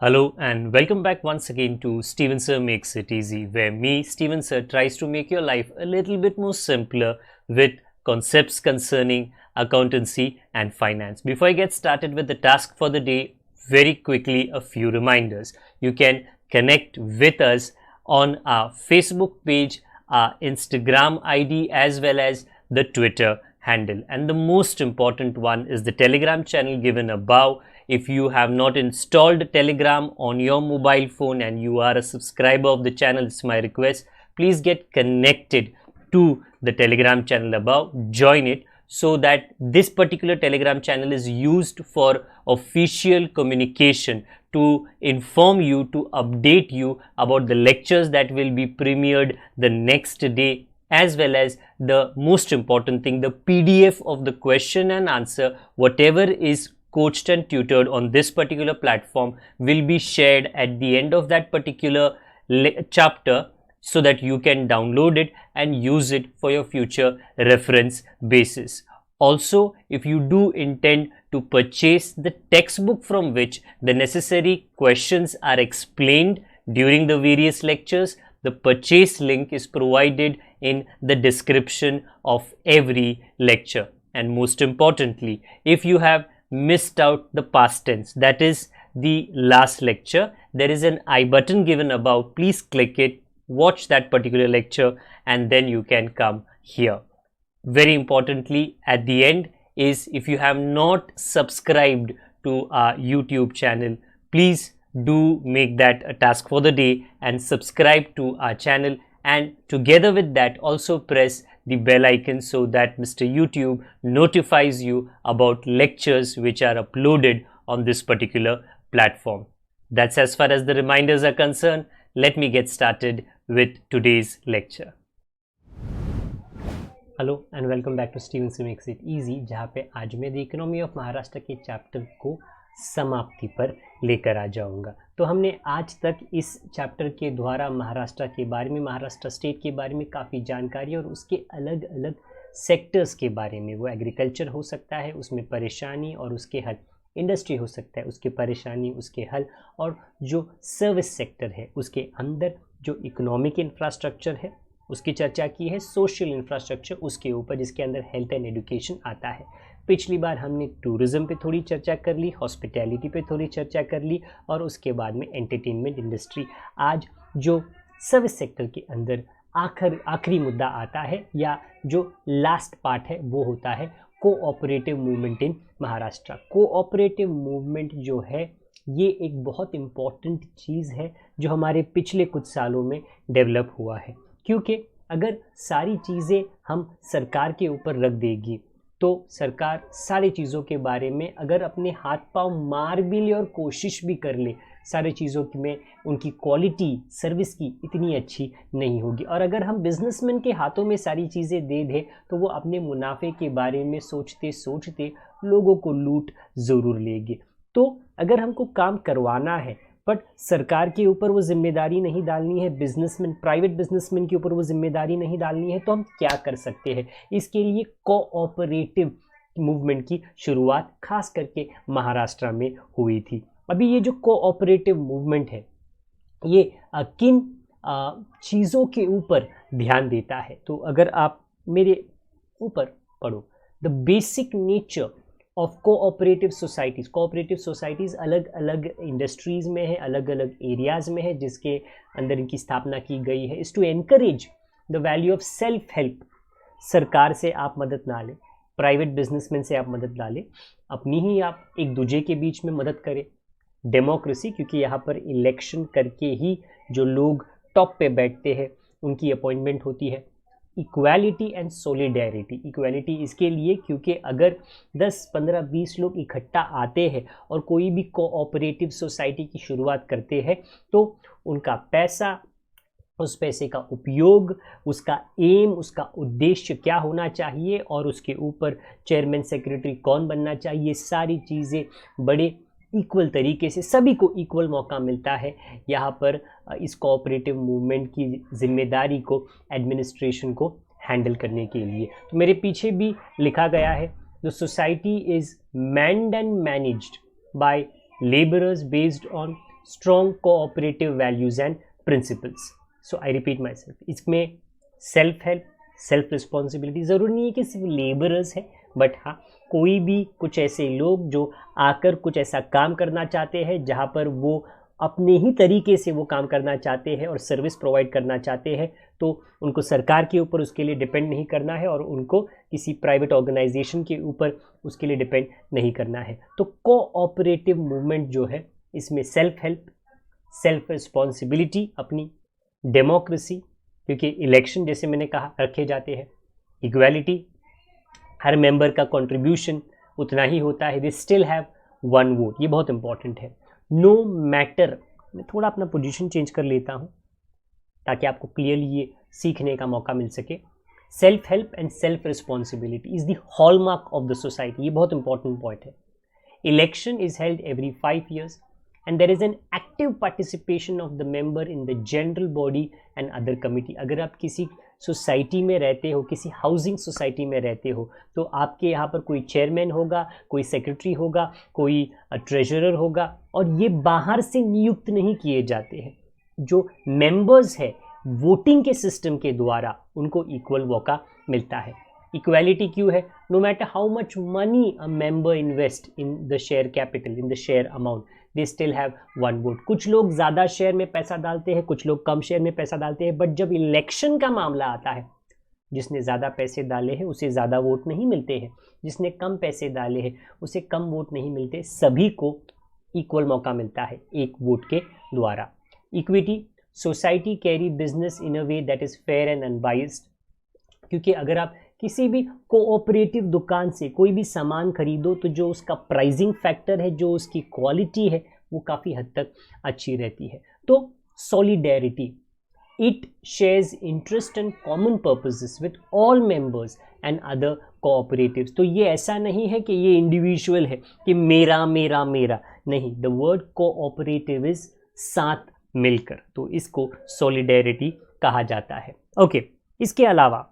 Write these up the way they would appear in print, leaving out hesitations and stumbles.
Hello and welcome back once again to Steven Sir Makes It Easy, where me, Steven Sir, tries to make your life a little bit more simpler with concepts concerning accountancy and finance. Before I get started with the task for the day, very quickly a few reminders. You can connect with us on our Facebook page, our Instagram ID, as well as the Twitter handle. And the most important one is the Telegram channel given above. If you have not installed Telegram on your mobile phone and you are a subscriber of the channel, it's my request, please get connected to the Telegram channel above, join it, so that this particular Telegram channel is used for official communication to inform you, to update you about the lectures that will be premiered the next day, as well as the most important thing, the PDF of the question and answer, whatever is coached and tutored on this particular platform will be shared at the end of that particular chapter, so that you can download it and use it for your future reference basis. Also, if you do intend to purchase the textbook from which the necessary questions are explained during the various lectures, the purchase link is provided in the description of every lecture. And most importantly, if you have missed out the past tense, that is the last lecture, there is an I button given above. Please click it, watch that particular lecture, and then you can come here. Very importantly, at the end is, if you have not subscribed to our YouTube channel, please do make that a task for the day and subscribe to our channel, and together with that also press the bell icon so that Mr. YouTube notifies you about lectures which are uploaded on this particular platform. That's as far as the reminders are concerned. Let me get started with today's lecture. Hello and welcome back to Steven sir makes it easy, जहाँ पे आज मैं the economy of Maharashtra के chapter को समाप्ति पर लेकर आ जाऊंगा। तो हमने आज तक इस चैप्टर के द्वारा महाराष्ट्र के बारे में, महाराष्ट्र स्टेट के बारे में काफ़ी जानकारी और उसके अलग अलग सेक्टर्स के बारे में, वो एग्रीकल्चर हो सकता है, उसमें परेशानी और उसके हल, इंडस्ट्री हो सकता है, उसके परेशानी उसके हल, और जो सर्विस सेक्टर है उसके अंदर जो इकोनॉमिक इंफ्रास्ट्रक्चर है उसकी चर्चा की है, सोशल इंफ्रास्ट्रक्चर उसके ऊपर जिसके अंदर हेल्थ एंड एजुकेशन आता है। पिछली बार हमने टूरिज़्म पे थोड़ी चर्चा कर ली, हॉस्पिटैलिटी पे थोड़ी चर्चा कर ली, और उसके बाद में एंटरटेनमेंट इंडस्ट्री। आज जो सर्विस सेक्टर के अंदर आखिरी मुद्दा आता है, या जो लास्ट पार्ट है, वो होता है cooperative movement in Maharashtra. Cooperative movement जो है ये एक बहुत इम्पॉर्टेंट चीज़ है जो हमारे पिछले कुछ सालों में डेवलप हुआ है, क्योंकि अगर सारी चीज़ें हम सरकार के ऊपर रख देगी तो सरकार सारी चीज़ों के बारे में अगर अपने हाथ पांव मार भी ले और कोशिश भी कर ले, सारी चीज़ों में उनकी क्वालिटी सर्विस की इतनी अच्छी नहीं होगी। और अगर हम बिजनेसमैन के हाथों में सारी चीज़ें दे दें तो वो अपने मुनाफे के बारे में सोचते सोचते लोगों को लूट ज़रूर लेंगे। तो अगर हमको काम करवाना है बट सरकार के ऊपर वो जिम्मेदारी नहीं डालनी है, बिजनेसमैन, प्राइवेट बिजनेसमैन के ऊपर वो जिम्मेदारी नहीं डालनी है, तो हम क्या कर सकते हैं? इसके लिए कोऑपरेटिव मूवमेंट की शुरुआत खास करके महाराष्ट्र में हुई थी। अभी ये जो कोऑपरेटिव मूवमेंट है ये किन चीज़ों के ऊपर ध्यान देता है? तो अगर आप मेरे ऊपर पढ़ो, the basic nature of cooperative societies अलग अलग इंडस्ट्रीज़ में है, अलग अलग एरियाज़ में है, जिसके अंदर इनकी स्थापना की गई है। Is to encourage the value of self help. सरकार से आप मदद ना लें, प्राइवेट बिजनेसमैन से आप मदद ना लें, अपनी ही आप एक दूसरे के बीच में मदद करें। डेमोक्रेसी, क्योंकि यहाँ पर इलेक्शन करके ही जो लोग टॉप पे बैठते हैं उनकी अपॉइंटमेंट होती है। इक्वालिटी एंड सोलिडेरिटी, इक्वालिटी इसके लिए क्योंकि अगर 10, 15, 20 लोग इकट्ठा आते हैं और कोई भी कोऑपरेटिव सोसाइटी की शुरुआत करते हैं तो उनका पैसा, उस पैसे का उपयोग, उसका एम, उसका उद्देश्य क्या होना चाहिए और उसके ऊपर चेयरमैन, सेक्रेटरी कौन बनना चाहिए, सारी चीज़ें बड़े इक्वल तरीके से सभी को इक्वल मौका मिलता है। यहाँ पर इस कोऑपरेटिव मूवमेंट की जिम्मेदारी को एडमिनिस्ट्रेशन को हैंडल करने के लिए, तो मेरे पीछे भी लिखा गया है, the society is manned and managed by laborers based on strong cooperative values and principles. So I repeat my self, इसमें सेल्फ हेल्प, सेल्फ रिस्पॉन्सिबिलिटी, ज़रूरी नहीं है कि सिर्फ लेबरर्स है, बट हाँ कोई भी कुछ ऐसे लोग जो आकर कुछ ऐसा काम करना चाहते हैं जहाँ पर वो अपने ही तरीके से वो काम करना चाहते हैं और सर्विस प्रोवाइड करना चाहते हैं, तो उनको सरकार के ऊपर उसके लिए डिपेंड नहीं करना है और उनको किसी प्राइवेट ऑर्गेनाइजेशन के ऊपर उसके लिए डिपेंड नहीं करना है। तो कोऑपरेटिव मूवमेंट जो है इसमें सेल्फ हेल्प, सेल्फ रिस्पॉन्सिबिलिटी, अपनी डेमोक्रेसी, क्योंकि इलेक्शन जैसे मैंने कहा रखे जाते हैं, इक्वालिटी, हर मेंबर का कंट्रीब्यूशन उतना ही होता है, दे स्टिल हैव वन वोट, ये बहुत इंपॉर्टेंट है। नो मैटर, मैं थोड़ा अपना पोजीशन चेंज कर लेता हूँ ताकि आपको क्लियरली ये सीखने का मौका मिल सके। Self help and self responsibility is the hallmark of the society, ये बहुत इंपॉर्टेंट पॉइंट है। Election is held every 5 years and there is an active participation of the member in the general body and other committee। अगर आप किसी society में रहते हो, किसी हाउसिंग सोसाइटी में रहते हो, तो आपके यहाँ पर कोई चेयरमैन होगा, कोई सेक्रेटरी होगा, कोई ट्रेजरर होगा, और ये बाहर से नियुक्त नहीं किए जाते हैं। जो मेंबर्स है वोटिंग के सिस्टम के द्वारा उनको इक्वल मौका मिलता है। इक्वालिटी क्यों है? No matter how much money a member invest in the share capital, in the share amount, they still have one vote. कुछ लोग ज़्यादा शेयर में पैसा डालते हैं, कुछ लोग कम शेयर में पैसा डालते हैं, बट जब इलेक्शन का मामला आता है, जिसने ज़्यादा पैसे डाले हैं उसे ज़्यादा वोट नहीं मिलते हैं, जिसने कम पैसे डाले हैं उसे कम वोट नहीं मिलते, सभी को इक्वल मौका मिलता है एक वोट के द्वारा। Equity, society carry business in a way that is fair and unbiased, क्योंकि अगर आप किसी भी कोऑपरेटिव दुकान से कोई भी सामान खरीदो तो जो उसका प्राइसिंग फैक्टर है, जो उसकी क्वालिटी है, वो काफ़ी हद तक अच्छी रहती है। तो solidarity, it shares interest and common purposes with all members and other cooperatives. तो ये ऐसा नहीं है कि ये इंडिविजुअल है कि मेरा मेरा मेरा, नहीं, द वर्ड कोऑपरेटिव इज साथ मिलकर, तो इसको सॉलिडेरिटी कहा जाता है। ओके, इसके अलावा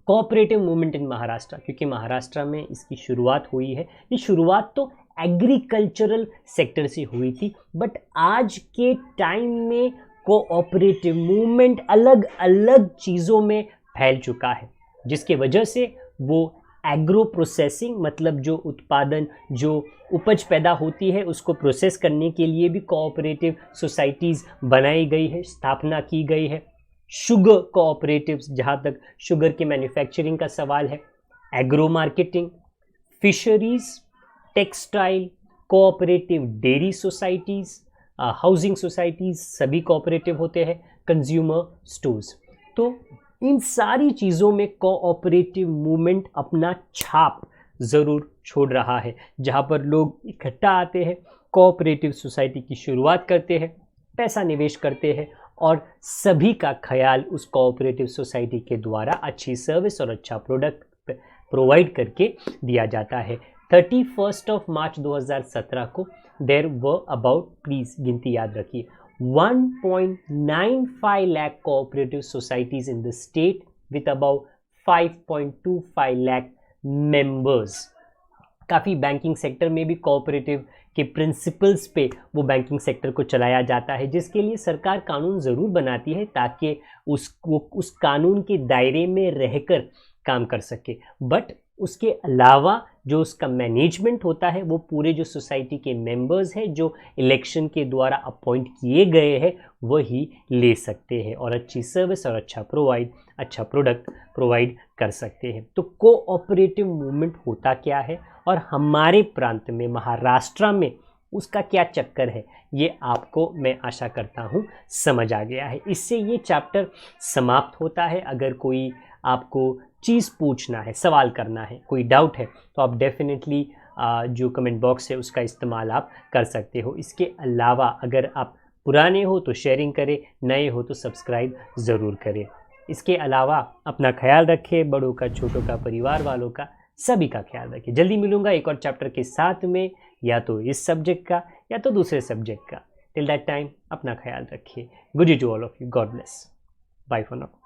कोऑपरेटिव मूवमेंट इन महाराष्ट्र, क्योंकि महाराष्ट्र में इसकी शुरुआत हुई है, ये शुरुआत तो एग्रीकल्चरल सेक्टर से हुई थी, बट आज के टाइम में कोऑपरेटिव मूवमेंट अलग अलग चीज़ों में फैल चुका है, जिसके वजह से वो एग्रो प्रोसेसिंग, मतलब जो उत्पादन, जो उपज पैदा होती है उसको प्रोसेस करने के लिए भी कोऑपरेटिव सोसाइटीज़ बनाई गई है, स्थापना की गई है। शुगर कोऑपरेटिव्स, जहाँ तक शुगर के मैन्युफैक्चरिंग का सवाल है, agro marketing, fisheries, textile, cooperative dairy societies, housing societies, सभी कोऑपरेटिव होते हैं, कंज्यूमर स्टोर्स। तो इन सारी चीज़ों में कोऑपरेटिव मूवमेंट अपना छाप ज़रूर छोड़ रहा है, जहाँ पर लोग इकट्ठा आते हैं, कोऑपरेटिव सोसाइटी की शुरुआत करते हैं, पैसा निवेश करते हैं और सभी का ख्याल उस कोऑपरेटिव सोसाइटी के द्वारा अच्छी सर्विस और अच्छा प्रोडक्ट प्रोवाइड करके दिया जाता है। 31 मार्च 2017 को देयर वर अबाउट, प्लीज़ गिनती याद रखिए, 1.95 lakh cooperative societies in the state with about 5.25 lakh members. काफ़ी बैंकिंग सेक्टर में भी कोऑपरेटिव के प्रिंसिपल्स पे वो बैंकिंग सेक्टर को चलाया जाता है, जिसके लिए सरकार कानून ज़रूर बनाती है ताकि उस कानून के दायरे में रहकर काम कर सके, बट उसके अलावा जो उसका मैनेजमेंट होता है वो पूरे जो सोसाइटी के मेंबर्स हैं जो इलेक्शन के द्वारा अपॉइंट किए गए हैं वही ले सकते हैं और अच्छी सर्विस और अच्छा प्रोडक्ट प्रोवाइड कर सकते हैं। तो कोऑपरेटिव मूवमेंट होता क्या है और हमारे प्रांत में महाराष्ट्र में उसका क्या चक्कर है, ये आपको मैं आशा करता हूँ समझ आ गया है। इससे ये चैप्टर समाप्त होता है। अगर कोई आपको चीज़ पूछना है, सवाल करना है, कोई डाउट है, तो आप डेफिनेटली जो कमेंट बॉक्स है उसका इस्तेमाल आप कर सकते हो। इसके अलावा अगर आप पुराने हो तो शेयरिंग करें, नए हो तो सब्सक्राइब ज़रूर करें। इसके अलावा अपना ख्याल रखें, बड़ों का, छोटों का, परिवार वालों का, सभी का ख्याल रखें। जल्दी मिलूंगा एक और चैप्टर के साथ में, या तो इस सब्जेक्ट का या तो दूसरे सब्जेक्ट का। टिल दैट टाइम अपना ख्याल रखिए। Good day to all of you, God bless, bye for now.